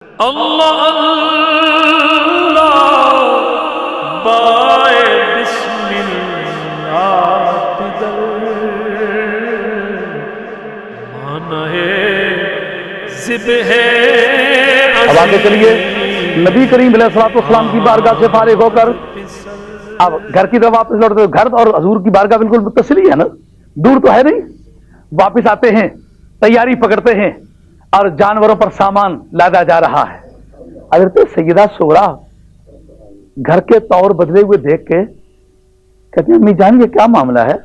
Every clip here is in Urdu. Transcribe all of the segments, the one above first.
اللہ اللہ بائے بسم اللہ تدر مانہ ذبح اب آگے چلیے نبی کریم علیہ السلام کی بارگاہ سے فارغ ہو کر اب گھر کی طرف واپس لوٹتے، گھر اور حضور کی بارگاہ بالکل متصل ہی ہے نا، دور تو ہے نہیں۔ واپس آتے ہیں، تیاری پکڑتے ہیں اور جانوروں پر سامان لادا جا رہا ہے۔ حضرت سیدہ سغرا گھر کے طور بدلے ہوئے دیکھ کے کہتے ہیں امی جان یہ کیا معاملہ ہے،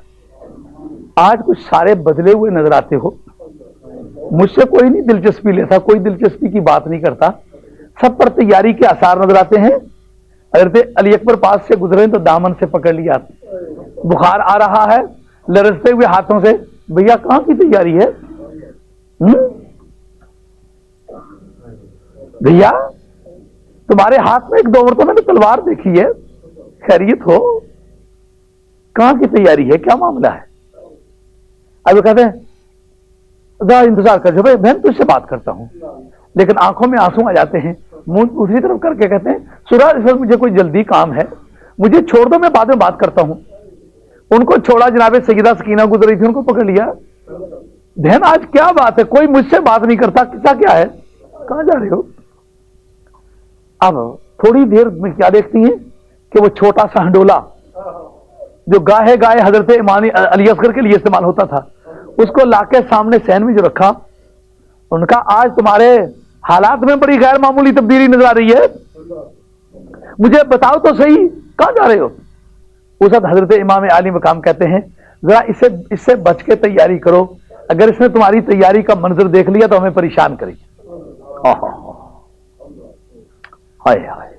آج کچھ سارے بدلے ہوئے نظر آتے ہو، مجھ سے کوئی نہیں دلچسپی لیتا، کوئی دلچسپی کی بات نہیں کرتا، سب پر تیاری کے آثار نظر آتے ہیں۔ حضرت علی اکبر پاس سے گزرے تو دامن سے پکڑ لیا، بخار آ رہا ہے، لرزتے ہوئے ہاتھوں سے بھیا کہاں کی تیاری ہے؟ بھیا تمہارے ہاتھ میں ایک دو مرتبہ میں نے تلوار دیکھی ہے، خیریت ہو؟ کہاں کی تیاری ہے، کیا معاملہ ہے؟ اب وہ کہتے ہیں ذرا انتظار کر جو بھائی بہن تجھ سے بات کرتا ہوں، لیکن آنکھوں میں آنسو آ جاتے ہیں، منہ دوسری طرف کر کے کہتے ہیں سورا اس وقت مجھے کوئی جلدی کام ہے، مجھے چھوڑ دو میں بعد میں بات کرتا ہوں۔ ان کو چھوڑا، جناب سیدہ سکینہ گزر رہی تھی، ان کو پکڑ لیا، بہن آج کیا بات ہے، کوئی مجھ سے بات نہیں کرتا، قصہ کیا ہے، کہاں جا رہے ہو؟ اب تھوڑی دیر میں کیا دیکھتی ہیں کہ وہ چھوٹا سا ہنڈولا جو گاہے گاہے حضرت امام علی اصغر کے لیے استعمال ہوتا تھا، اس کو لا کے سامنے سین میں جو رکھا، ان کا آج تمہارے حالات میں بڑی غیر معمولی تبدیلی نظر آ رہی ہے، مجھے بتاؤ تو صحیح کہاں جا رہے ہو؟ اس وقت حضرت امام عالی مقام کہتے ہیں ذرا اس سے بچ کے تیاری کرو، اگر اس نے تمہاری تیاری کا منظر دیکھ لیا تو ہمیں پریشان کرے گی۔ ہائے ہائے،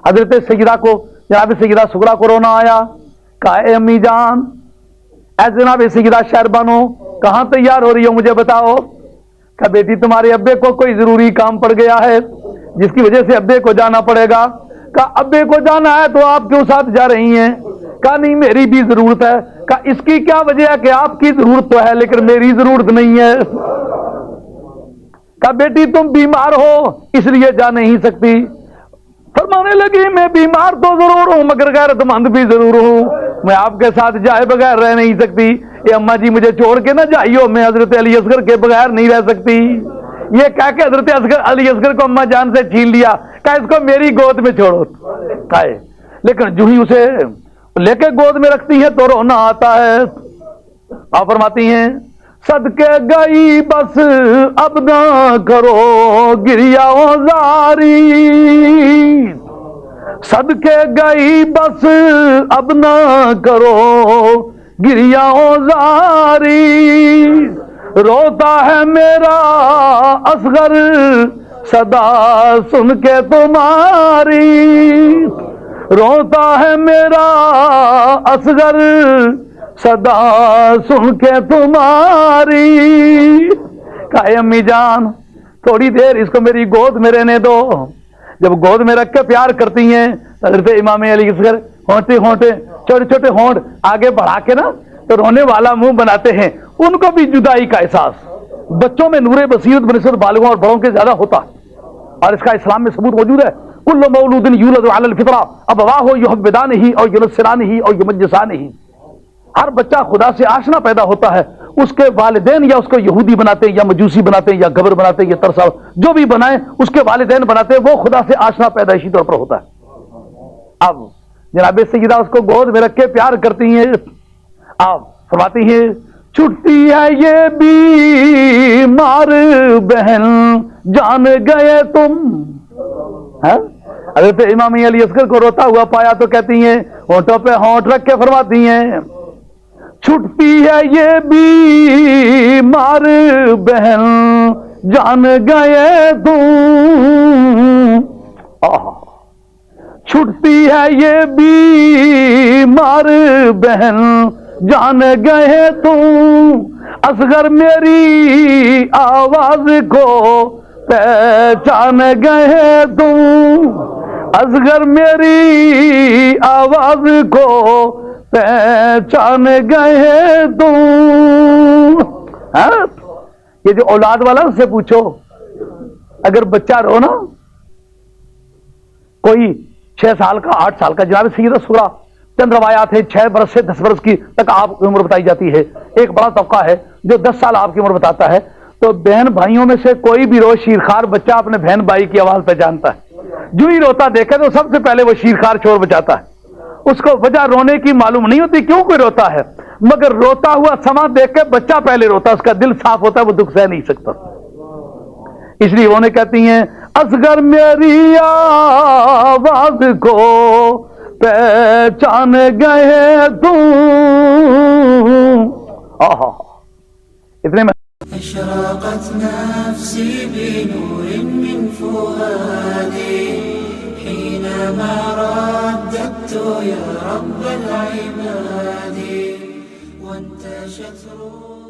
حضرت سیدہ کو، جناب سیدہ سغرا کو رونا آیا، کہا اے امی جان، اے جناب سیدہ شہربانو کہاں تیار ہو رہی ہو مجھے بتاؤ؟ کہا بیٹی تمہارے ابے کو کوئی ضروری کام پڑ گیا ہے جس کی وجہ سے ابے کو جانا پڑے گا۔ کہا ابے کو جانا ہے تو آپ کیوں ساتھ جا رہی ہیں؟ کہا نہیں میری بھی ضرورت ہے۔ کہا اس کی کیا وجہ ہے کہ آپ کی ضرورت تو ہے لیکن میری ضرورت نہیں ہے۔ کہا بیٹی تم بیمار ہو اس لیے جا نہیں سکتی۔ فرمانے لگی میں بیمار تو ضرور ہوں مگر غیرت مند بھی ضرور ہوں، میں آپ کے ساتھ جائے بغیر رہ نہیں سکتی۔ اے اماں جی مجھے چھوڑ کے نہ جائیو، میں حضرت علی اصغر کے بغیر نہیں رہ سکتی۔ یہ کہہ کے حضرت علی اصغر کو اماں جان سے چھین لیا، کہا اس کو میری گود میں چھوڑو، کہے لیکن جو ہی اسے لے کے گود میں رکھتی ہے تو رونا آتا ہے۔ آپ فرماتی ہیں صدقے گئی بس اب نہ کرو گریا زاری، صدقے گئی بس اب نہ کرو گریا زاری، روتا ہے میرا اصغر صدا سن کے تمہاری، روتا ہے میرا اصغر صدا سن کے تمہاری۔ کہا امی جان تھوڑی دیر اس کو میری گود میں رہنے دو۔ جب گود میں رکھ کے پیار کرتی ہیں حضرت امام علی اصغر ہونٹے چھوٹے چھوٹے ہونٹ آگے بڑھا کے نا تو رونے والا منہ بناتے ہیں، ان کو بھی جدائی کا احساس۔ بچوں میں نور بصیرت بنسبت بالغوں اور بڑوں کے زیادہ ہوتا اور اس کا اسلام میں ثبوت موجود ہے۔ کل مولود یولد علی الفطرہ ابواہ یحودانہ او ینصرانہ او یمجسانہ، ہر بچہ خدا سے آشنا پیدا ہوتا ہے، اس کے والدین یا اس کو یہودی بناتے ہیں یا مجوسی بناتے ہیں یا گبر بناتے ہیں یا ترسا، جو بھی بنائیں اس کے والدین بناتے ہیں، وہ خدا سے آشنا پیدائشی طور پر ہوتا ہے۔ اب جناب سیدہ اس کو گود میں رکھ کے پیار کرتی ہیں، آپ فرماتی ہیں چھٹتی ہے یہ بیمار بہن جان گئے تم۔ حضرت امام علی اصغر کو روتا ہوا پایا تو کہتی ہیں ہونٹوں پہ ہونٹ رکھ کے فرماتی ہیں چھٹتی ہے یہ بیمار بہن جان گئے تم، چھٹتی ہے یہ بیمار بہن جان گئے تم، اصغر میری آواز کو پہچان گئے تم، اصغر میری آواز کو پہچان گئے تم۔ یہ جو اولاد والا اس سے پوچھو اگر بچہ رو نا، کوئی 6 سال کا 8 سال کا، جناب سیدہ سورہ چند روایات ہے 6 برس سے 10 برس کی تک آپ کی عمر بتائی جاتی ہے، ایک بڑا طبقہ ہے جو 10 سال آپ کی عمر بتاتا ہے. تو بہن بھائیوں میں سے کوئی بھی رو شیرخوار بچہ اپنے بہن بھائی کی آواز پہچانتا ہے، جو ہی روتا دیکھے تو سب سے پہلے وہ شیرخوار شور بچاتا ہے. اس کو وجہ رونے کی معلوم نہیں ہوتی کیوں کوئی روتا ہے، مگر روتا ہوا سما دیکھ کے بچہ پہلے روتا ہے، اس کا دل صاف ہوتا ہے، وہ دکھ سہ نہیں سکتا. اس لیے انہیں کہتی ہیں اصغر میری آواز کو پہچان گئے تم. اتنے میں أشرقت نفسي بنور من فؤادي حينما رددت يا رب العباد وانتشت روحي